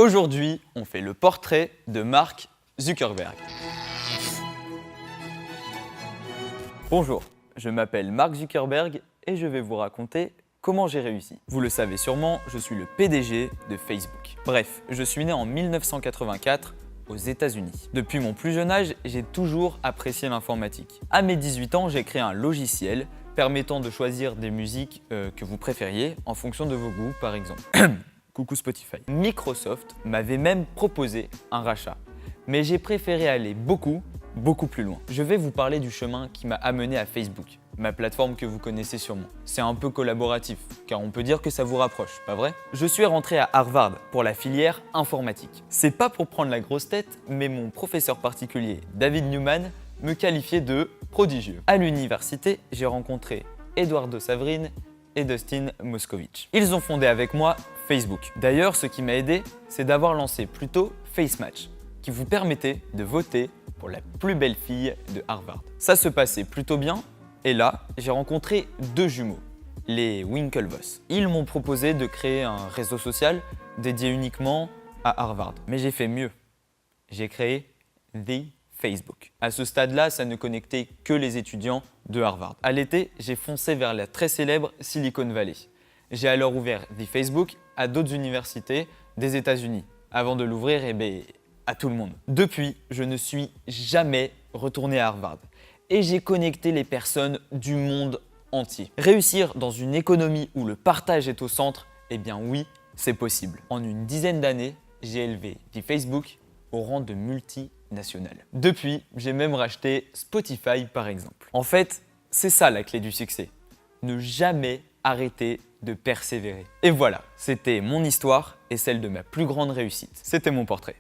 Aujourd'hui, on fait le portrait de Mark Zuckerberg. Bonjour, je m'appelle Mark Zuckerberg et je vais vous raconter comment j'ai réussi. Vous le savez sûrement, je suis le PDG de Facebook. Bref, je suis né en 1984 aux États-Unis. Depuis mon plus jeune âge, j'ai toujours apprécié l'informatique. À mes 18 ans, j'ai créé un logiciel permettant de choisir des musiques que vous préfériez en fonction de vos goûts, par exemple. Coucou Spotify. Microsoft m'avait même proposé un rachat, mais j'ai préféré aller beaucoup plus loin. Je vais vous parler du chemin qui m'a amené à Facebook, ma plateforme que vous connaissez sûrement. C'est un peu collaboratif, car on peut dire que ça vous rapproche, pas vrai? Je suis rentré à Harvard pour la filière informatique. C'est pas pour prendre la grosse tête, mais mon professeur particulier, David Newman, me qualifiait de prodigieux. À l'université, j'ai rencontré Eduardo Saverin et Dustin Moskovitch. Ils ont fondé avec moi Facebook. D'ailleurs, ce qui m'a aidé, c'est d'avoir lancé plus tôt FaceMatch, qui vous permettait de voter pour la plus belle fille de Harvard. Ça se passait plutôt bien, et là, j'ai rencontré deux jumeaux, les Winklevoss. Ils m'ont proposé de créer un réseau social dédié uniquement à Harvard. Mais j'ai fait mieux. J'ai créé The Facebook. À ce stade-là, ça ne connectait que les étudiants de Harvard. À l'été, j'ai foncé vers la très célèbre Silicon Valley. J'ai alors ouvert The Facebook à d'autres universités des États-Unis, avant de l'ouvrir à tout le monde. Depuis, je ne suis jamais retourné à Harvard et j'ai connecté les personnes du monde entier. Réussir dans une économie où le partage est au centre, eh bien oui, c'est possible. En une dizaine d'années, j'ai élevé The Facebook au rang de multinational. Depuis, j'ai même racheté Spotify par exemple. En fait, c'est ça la clé du succès. Ne jamais arrêter de persévérer. Et voilà, c'était mon histoire et celle de ma plus grande réussite. C'était mon portrait.